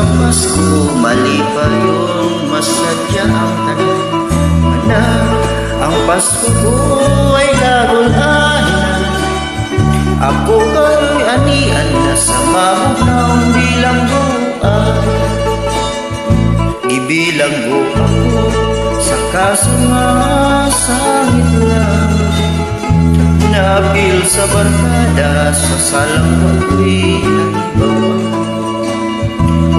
sa Pasko, mali pa yun, masadya ang tanan. Anak, ang Pasko ko ay lagulanan. Ako kay anian na sa mabunaw bilangguan. Gibilanggo ako sa kasungasangit lang. Napil sa barkada sa salang wagwi ng bawang.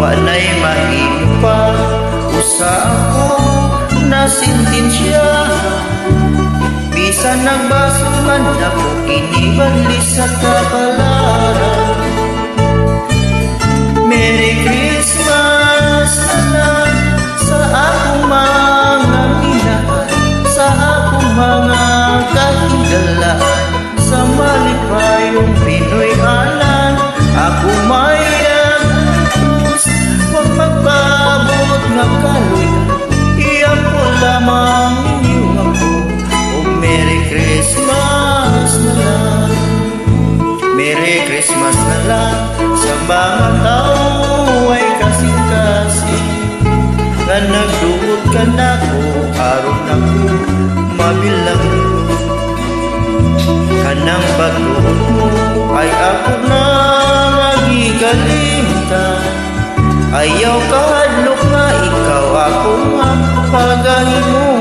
Wanay mahimo pa usa ako na sintensya. Bisan nagbasuhan ako kinibalis sa kapalaran. Merry Christmas na lang sa akong mga minahan, sa akong mga kahigalaan, sa malipayong Pinoy anan. Ako may nagpups, huwag magpabot nga kaluyan. Iyan ko lamang ninyo ako. O Merry Christmas na lang, Merry Christmas na lang. Sa mga tao ay kasing-kasing, nga nagduot ka na ko, aron na ko mabilang. Kanang pagduot mo ay ako na magigalintan. Ayaw kahadlok nga ikaw ako nga pagahin mo.